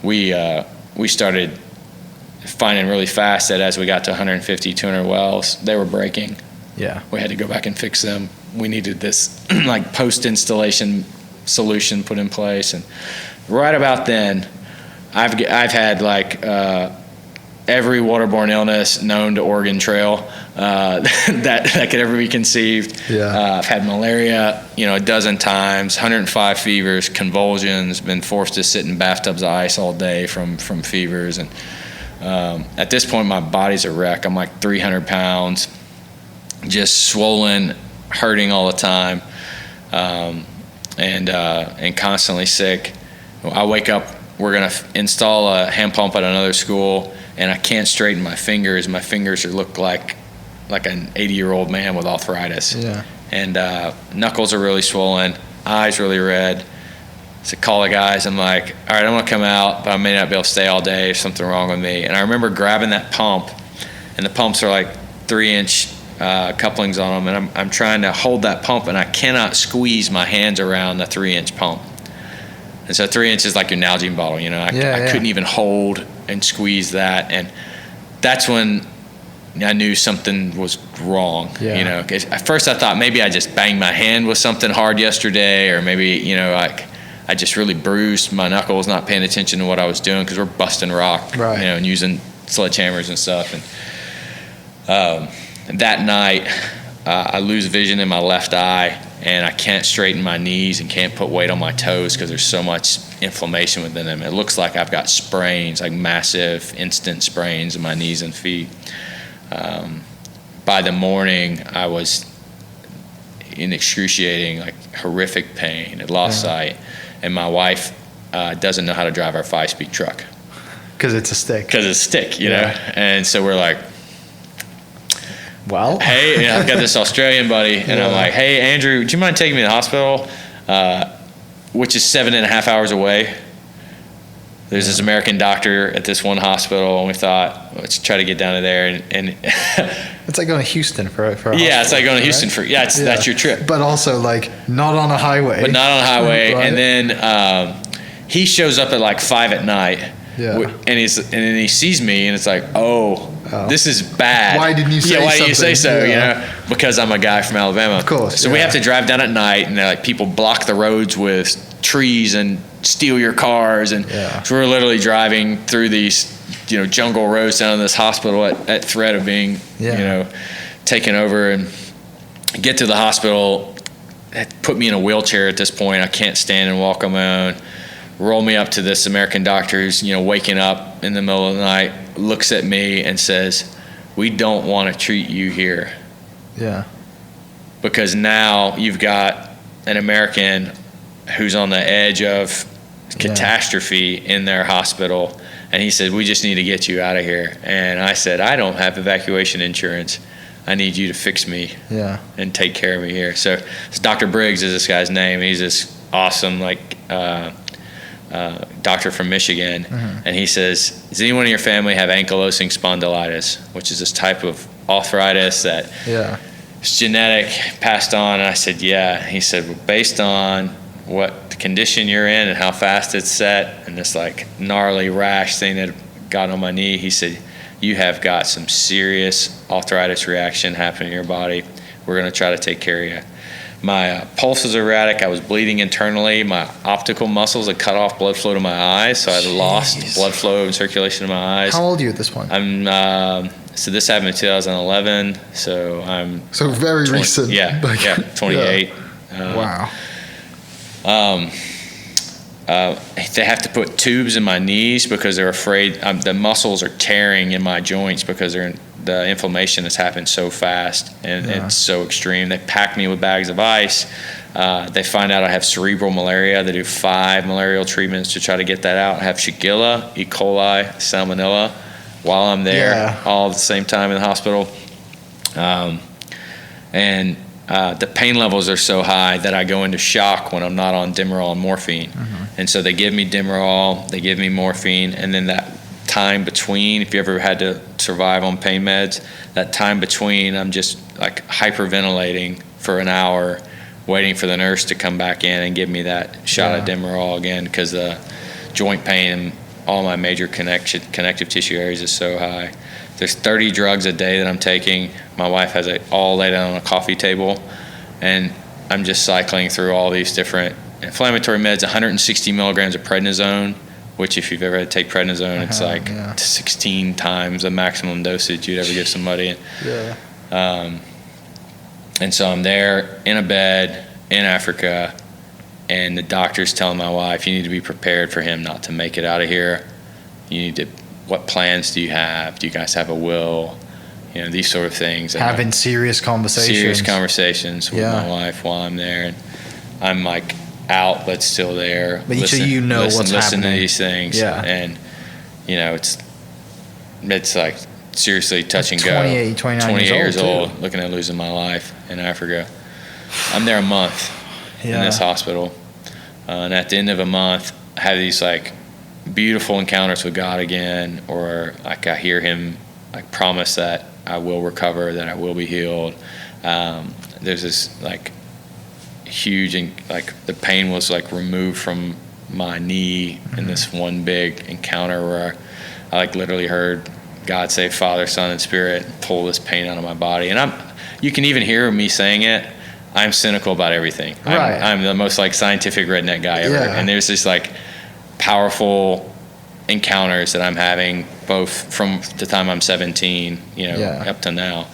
we started finding really fast that as we got to 150, 200 wells, they were breaking. Yeah. We had to go back and fix them. We needed this like post-installation solution put in place. And right about then, I've had like every waterborne illness known to Oregon Trail that could ever be conceived. Yeah. I've had malaria, a dozen times, 105 fevers, convulsions, been forced to sit in bathtubs of ice all day from fevers. And at this point, my body's a wreck. I'm like 300 pounds, just swollen, hurting all the time, and constantly sick. I wake up, we're going to install a hand pump at another school, and I can't straighten my fingers. My fingers look like an 80-year-old man with arthritis. Yeah. And knuckles are really swollen, eyes really red. So call the guys. I'm like, all right, I'm going to come out, but I may not be able to stay all day. There's something wrong with me. And I remember grabbing that pump, and the pumps are like 3-inch couplings on them, and I'm trying to hold that pump, and I cannot squeeze my hands around the 3-inch pump. And so 3 inches is like your Nalgene bottle, I couldn't even hold and squeeze that. And that's when I knew something was wrong. Yeah. 'Cause at first I thought maybe I just banged my hand with something hard yesterday, or maybe, I just really bruised my knuckles, not paying attention to what I was doing, because we're busting rock, right. And using sledgehammers and stuff. And that night, I lose vision in my left eye, and I can't straighten my knees and can't put weight on my toes because there's so much inflammation within them. It looks like I've got sprains, like massive instant sprains in my knees and feet. By the morning, I was in excruciating, like horrific pain. I'd lost sight, and my wife doesn't know how to drive our 5-speed truck. Because it's a stick. Because it's a stick, you know. And so we're like, well, hey, I've got this Australian buddy, and I'm like, hey, Andrew, do you mind taking me to the hospital, which is 7.5 hours away? There's this American doctor at this one hospital, and we thought, let's try to get down to there. And it's like going to Houston for a hospital, it's like going to Houston for that's your trip. But also like not on a highway. But not on a highway. Right. And then he shows up at like 5 at night. Yeah. And he sees me, and it's like, oh, this is bad. Why didn't you say something? Why didn't you say so? Yeah. Because I'm a guy from Alabama. Of course. So we have to drive down at night, and like people block the roads with trees and steal your cars, and so we're literally driving through these, jungle roads down to this hospital at threat of being, taken over, and get to the hospital. Put me in a wheelchair at this point. I can't stand and walk on my own. Roll me up to this American doctor who's, waking up in the middle of the night, looks at me and says, we don't want to treat you here. Yeah. Because now you've got an American who's on the edge of catastrophe in their hospital. And he said, we just need to get you out of here. And I said, I don't have evacuation insurance. I need you to fix me and take care of me here. So Dr. Briggs is this guy's name. He's this awesome, doctor from Michigan, and he says, does anyone in your family have ankylosing spondylitis, which is this type of arthritis that is genetic, passed on? And I said, yeah. He said, well, based on what the condition you're in and how fast it's set, and this like gnarly rash thing that got on my knee, he said, you have got some serious arthritis reaction happening in your body. We're going to try to take care of you. My pulse was erratic. I was bleeding internally. My optical muscles had cut off blood flow to my eyes, so I had lost blood flow and circulation to my eyes. How old are you at this point? I'm so this happened in 2011, so I'm very 20, recent. 28. Wow. They have to put tubes in my knees because they're afraid the muscles are tearing in my joints because the inflammation has happened so fast and it's so extreme. They pack me with bags of ice. They find out I have cerebral malaria. They do 5 malarial treatments to try to get that out. I have Shigella, E. coli, Salmonella while I'm there all at the same time in the hospital. And the pain levels are so high that I go into shock when I'm not on Demerol and morphine. And so they give me Demerol, they give me morphine, and then that time between, if you ever had to survive on pain meds, that time between, I'm just like hyperventilating for an hour, waiting for the nurse to come back in and give me that shot of Demerol again, because the joint pain and all my major connective tissue areas is so high. There's 30 drugs a day that I'm taking. My wife has it all laid out on a coffee table, and I'm just cycling through all these different inflammatory meds. 160 milligrams of prednisone, which if you've ever had to take prednisone, it's like 16 times the maximum dosage you'd ever give somebody. And so I'm there in a bed in Africa, and the doctor's telling my wife, you need to be prepared for him not to make it out of here. You need to, what plans do you have? Do you guys have a will? You know, these sort of things. Having serious conversations. Serious conversations with my wife while I'm there. And I'm like out, but still there. But so you know what's happening. Listen to these things. Yeah. And, you know, it's like seriously touch and go. 28 years old, looking at losing my life in Africa. I'm there a month in this hospital. And at the end of a month, I have these like beautiful encounters with God again, or like I hear him like promise that I will recover, that I will be healed. There's this like huge, and like the pain was like removed from my knee in this one big encounter where I like literally heard God say Father, Son, and Spirit, pull this pain out of my body. And you can even hear me saying it. I'm cynical about everything. I'm the most like scientific redneck guy ever. And there's this like powerful encounters that I'm having both from the time I'm 17, up to now.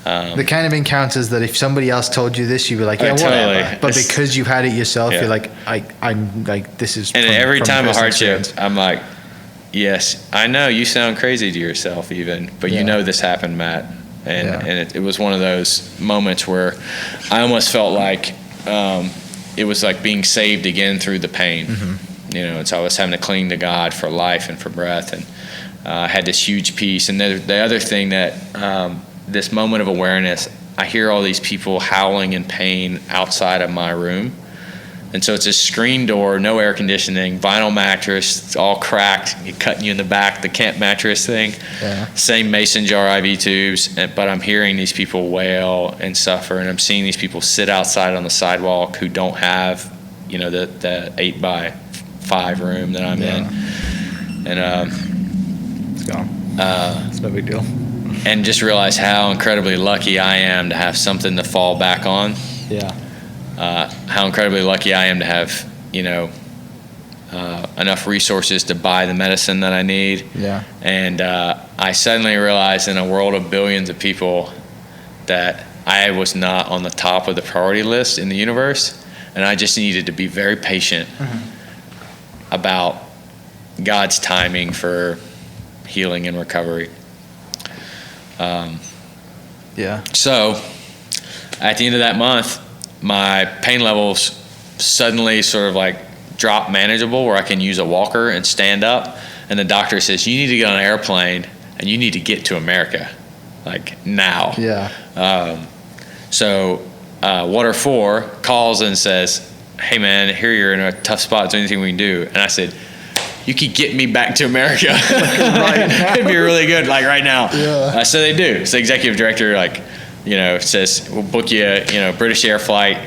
The kind of encounters that if somebody else told you this, you'd be like, yeah, whatever. Totally. But because you had it yourself, you're like, I'm like, this is. And every time a hardship, I'm like, yes, I know you sound crazy to yourself even, but you know this happened, Matt. And it was one of those moments where I almost felt like it was like being saved again through the pain. And so I was having to cling to God for life and for breath, and I had this huge peace. And the other thing that this moment of awareness, I hear all these people howling in pain outside of my room. And so it's a screen door, no air conditioning, vinyl mattress, it's all cracked, cutting you in the back, the camp mattress thing. Same mason jar IV tubes, but I'm hearing these people wail and suffer, and I'm seeing these people sit outside on the sidewalk who don't have, the 8x5 room that I'm in. And it's gone. It's no big deal. And just realize how incredibly lucky I am to have something to fall back on. How incredibly lucky I am to have, enough resources to buy the medicine that I need. And I suddenly realized in a world of billions of people that I was not on the top of the priority list in the universe, and I just needed to be very patient about God's timing for healing and recovery. So at the end of that month, my pain levels suddenly sort of like drop manageable where I can use a walker and stand up. And the doctor says, you need to get on an airplane and you need to get to America, like now. So Water4 calls and says, hey man, here you're in a tough spot. Is there anything we can do? And I said, you could get me back to America. It'd be really good, like right now. So they do. So the executive director, says, we'll book you a, British Air flight,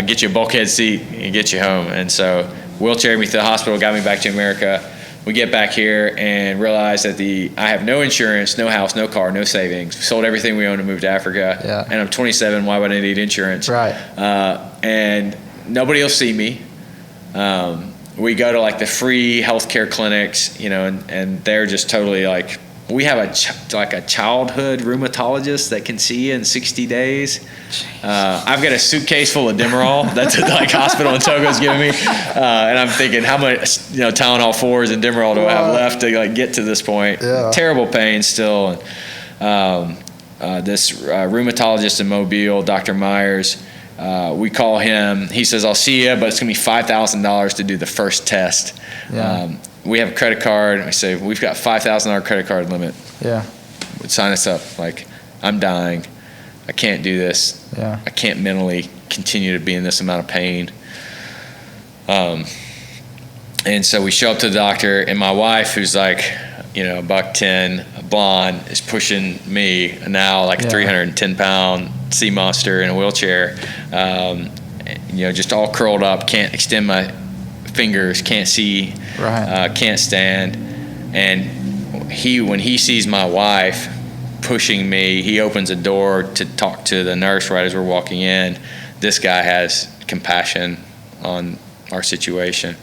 get you a bulkhead seat, and get you home. And so wheelchaired me to the hospital, got me back to America. We get back here and realize that I have no insurance, no house, no car, no savings. We sold everything we owned to move to Africa. And I'm 27. Why would I need insurance? And nobody will see me. We go to like the free healthcare clinics, and they're just totally like, we have a childhood rheumatologist that can see you in 60 days. I've got a suitcase full of Demerol that the hospital in Togo's giving me, and I'm thinking, how much Tylenol 4s and Demerol do I have left to get to this point? Terrible pain still. And this rheumatologist in Mobile, Dr. Myers, we call him. He says, I'll see you, but it's gonna be $5,000 to do the first test. We have a credit card. I say, we've got $5,000 credit card limit. Sign us up. Like, I'm dying. I can't do this. I can't mentally continue to be in this amount of pain. And so we show up to the doctor, and my wife, who's like, $110, blonde, is pushing me now, like a 310-pound sea monster in a wheelchair. Just all curled up, can't extend my fingers, can't see, can't stand. And when he sees my wife pushing me, he opens a door to talk to the nurse right as we're walking in. This guy has compassion on our situation.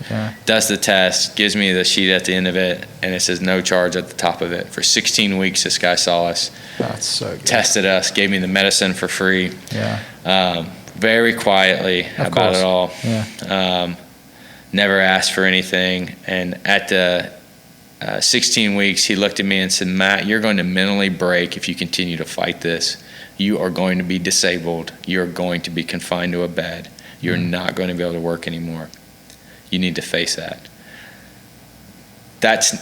Does the test, gives me the sheet at the end of it, and it says no charge at the top of it. For 16 weeks, this guy saw us. That's so good. Tested us, gave me the medicine for free. Very quietly about it all. Never asked for anything. And at the 16 weeks, he looked at me and said, Matt, you're going to mentally break if you continue to fight this. You are going to be disabled. You're going to be confined to a bed. You're not going to be able to work anymore. You need to face that. That's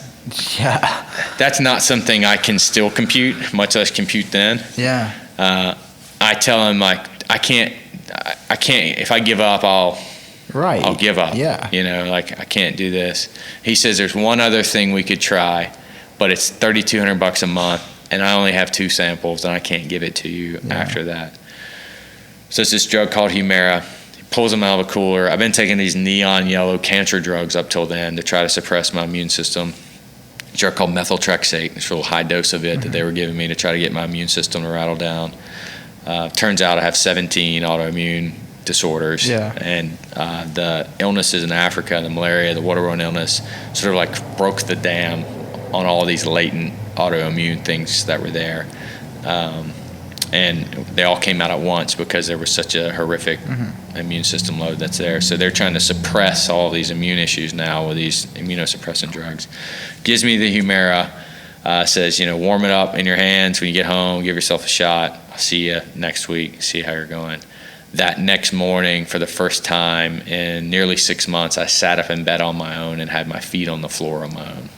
not something I can still compute, much less compute then. I tell him, like, I can't, if I give up, I'll give up. Like, I can't do this. He says there's one other thing we could try, but it's $3,200 a month, and I only have 2 samples, and I can't give it to you after that. So it's this drug called Humira. He pulls them out of a cooler. I've been taking these neon yellow cancer drugs up till then to try to suppress my immune system. A drug called methotrexate. It's a real high dose of it that they were giving me to try to get my immune system to rattle down. Turns out I have 17 autoimmune disorders, and the illnesses in Africa, the malaria, the waterborne illness, sort of like broke the dam on all these latent autoimmune things that were there, and they all came out at once because there was such a horrific immune system load that's there. So they're trying to suppress all these immune issues now with these immunosuppressant drugs. Gives me the Humira, says, warm it up in your hands when you get home, give yourself a shot. I'll see you next week, see how you're going. That next morning, for the first time in nearly 6 months, I sat up in bed on my own and had my feet on the floor on my own.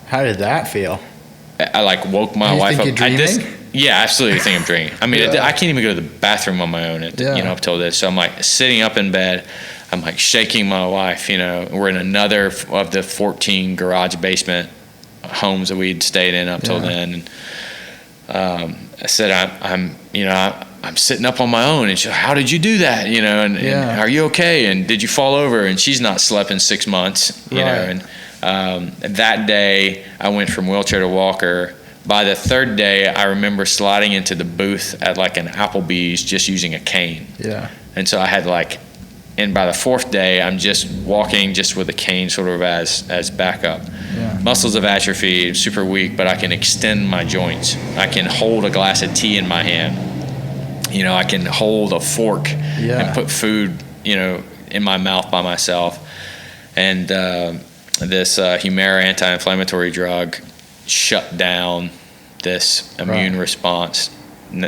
How did that feel? I woke my wife up. You think you're dreaming? Yeah, absolutely think I'm dreaming. I mean, I can't even go to the bathroom on my own, up till this. So I'm like sitting up in bed. I'm like shaking my wife, We're in another of the 14 garage basement homes that we'd stayed in up till then. And I said, I'm sitting up on my own. And she's like, how did you do that? And are you okay? And did you fall over? And she's not slept in 6 months, know. And that day I went from wheelchair to walker. By the 3rd day, I remember sliding into the booth at like an Applebee's just using a cane. And so I had and by the 4th day, I'm just walking just with a cane sort of as backup. Muscles have atrophied, super weak, but I can extend my joints. I can hold a glass of tea in my hand. I can hold a fork and put food, in my mouth by myself. And this Humira anti-inflammatory drug shut down this immune response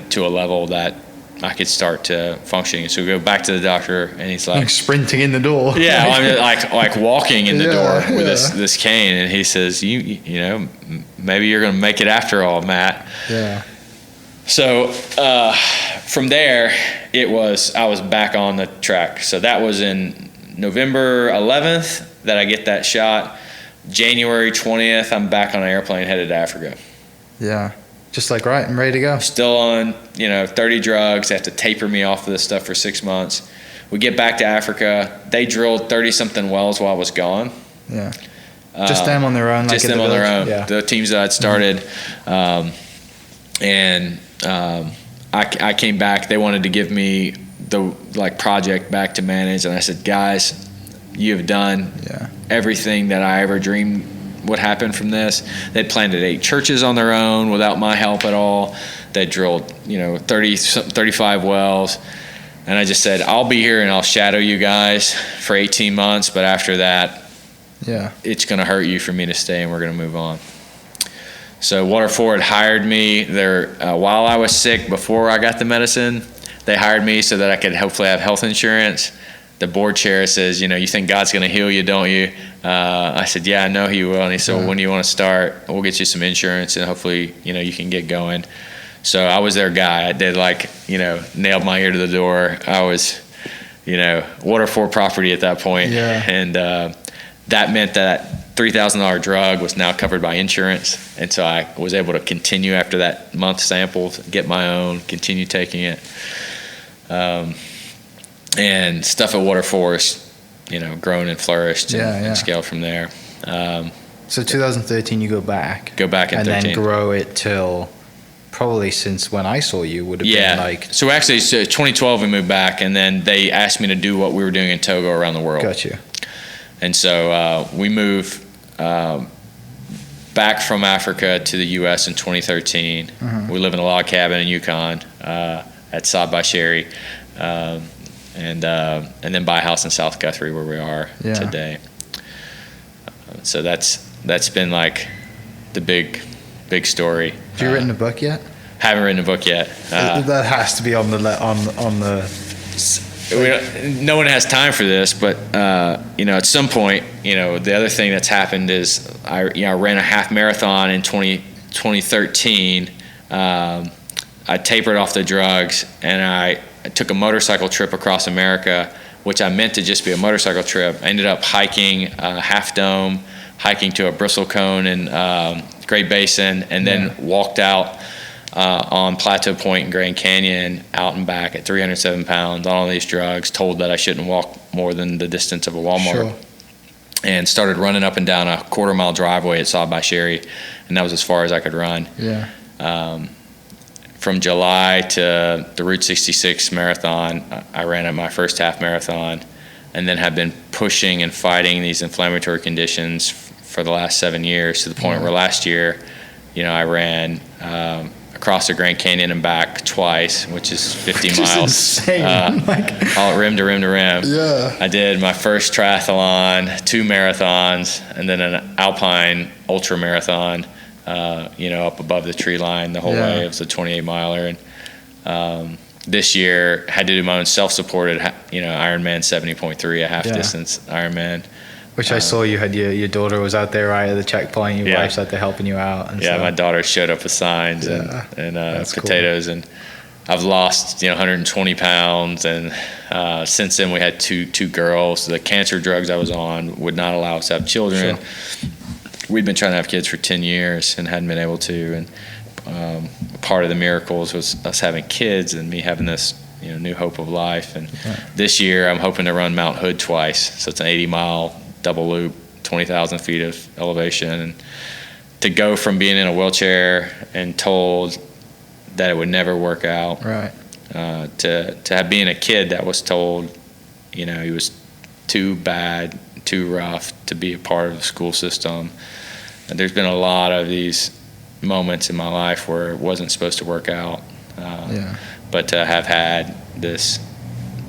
to a level that I could start to functioning. So we go back to the doctor, and he's like sprinting in the door. I'm like walking in the door with this cane, and he says, you maybe you're going to make it after all, Matt. So from there, I was back on the track. So that was in November 11th that I get that shot. January 20th, I'm back on an airplane headed to Africa. Just like, right, I'm ready to go. Still on, 30 drugs. They have to taper me off of this stuff for 6 months. We get back to Africa. They drilled 30-something wells while I was gone. Just them on their own? Just them on their own. The teams that I'd started. I came back. They wanted to give me the project back to manage. And I said, guys, you have done everything that I ever dreamed would happen from this. They'd planted 8 churches on their own without my help at all. They drilled 35 wells, and I just said, I'll be here and I'll shadow you guys for 18 months, but after that it's going to hurt you for me to stay, and we're going to move on. So Water4 had hired me there while I was sick. Before I got the medicine, they hired me so that I could hopefully have health insurance. The board chair says, you think God's going to heal you, don't you? I said, yeah, I know he will. And he said, well, when do you want to start? We'll get you some insurance, and hopefully, you can get going. So I was their guy. I did nailed my ear to the door. I was, Water4 property at that point. And that meant that $3,000 drug was now covered by insurance. And so I was able to continue after that month sample, get my own, continue taking it. And stuff at Water4 is, grown and flourished and scaled from there. So 2013, you go back. Go back in and 13. then grow it till probably since when I saw you would have been like. So actually, 2012 we moved back, and then they asked me to do what we were doing in Togo around the world. Got you. And so we moved back from Africa to the U.S. in 2013. Mm-hmm. We live in a log cabin in Yukon at Sod by Sherry, and then buy a house in South Guthrie where we are today. So that's been like the big story. Have you written a book yet? Haven't written a book yet. That has to be on the no one has time for this, but at some point, the other thing that's happened is I ran a half marathon in 2013. I tapered off the drugs, and I took a motorcycle trip across America, which I meant to just be a motorcycle trip. I ended up hiking Half Dome, hiking to a bristlecone in Great Basin, and then walked out on Plateau Point in Grand Canyon, out and back at 307 pounds on all these drugs, told that I shouldn't walk more than the distance of a Walmart. Sure. And started running up and down a quarter-mile driveway at Sod by Sherry, and that was as far as I could run. Yeah. From July to the Route 66 marathon, I ran at my first half marathon, and then have been pushing and fighting these inflammatory conditions for the last 7 years, to the point where last year, I ran across the Grand Canyon and back twice, which is 50 miles. Insane. All rim to rim to rim. Yeah. I did my first triathlon, 2 marathons, and then an alpine ultra marathon, up above the tree line the whole way. It was a 28-miler. And this year, had to do my own self-supported, Ironman 70.3, a half-distance Ironman. Which I saw you had your daughter was out there right at the checkpoint. Your wife's out there helping you out. And my daughter showed up with signs and potatoes, cool. And I've lost 120 pounds, and since then we had two girls. The cancer drugs I was on would not allow us to have children. Sure. We'd been trying to have kids for 10 years and hadn't been able to. And part of the miracles was us having kids and me having this new hope of life. And this year I'm hoping to run Mount Hood twice. So it's an 80-mile double loop, 20,000 feet of elevation, and to go from being in a wheelchair and told that it would never work out, right? To have being a kid that was told, he was too bad, too rough to be a part of the school system. And there's been a lot of these moments in my life where it wasn't supposed to work out, but to have had this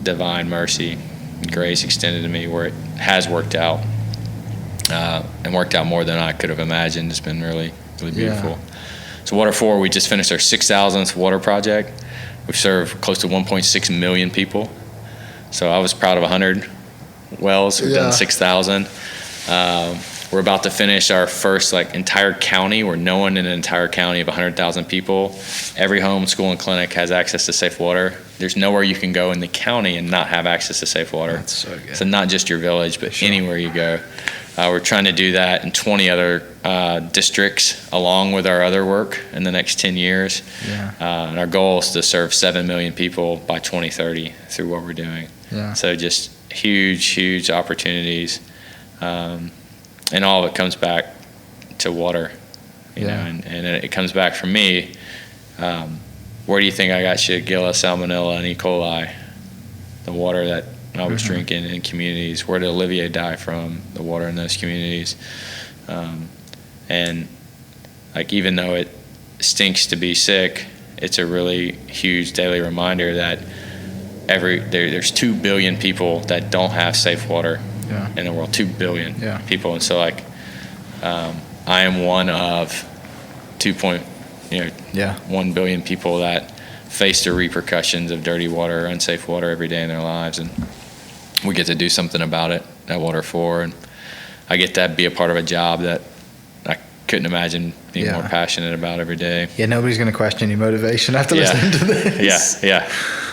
divine mercy, grace extended to me where it has worked out, and worked out more than I could have imagined. It's been really, really beautiful. So Water4, we just finished our 6,000th water project. We've served close to 1.6 million people. So I was proud of 100 wells. We've done 6,000. We're about to finish our first entire county. We're known in an entire county of 100,000 people. Every home, school, and clinic has access to safe water. There's nowhere you can go in the county and not have access to safe water. That's so good. So not just your village, but anywhere you go. We're trying to do that in 20 other districts along with our other work in the next 10 years. And our goal is to serve 7 million people by 2030 through what we're doing. So just huge, huge opportunities. And all of it comes back to water, you know, and it comes back from me. Where do you think I got Shigella, Salmonella, and E. coli? The water that I was drinking in communities. Where did Olivier die from? The water in those communities. And even though it stinks to be sick, it's a really huge daily reminder that there's 2 billion people that don't have safe water in the world. 2 billion people. And so I am one of 1 billion people that face the repercussions of dirty water, unsafe water every day in their lives, and we get to do something about it at Water4, and I get to be a part of a job that I couldn't imagine being more passionate about every day. Nobody's going to question your motivation after listening to this.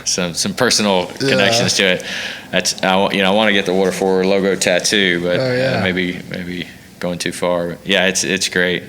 Some personal connections to it. I want to get the Water4 logo tattoo, but maybe going too far. But it's great.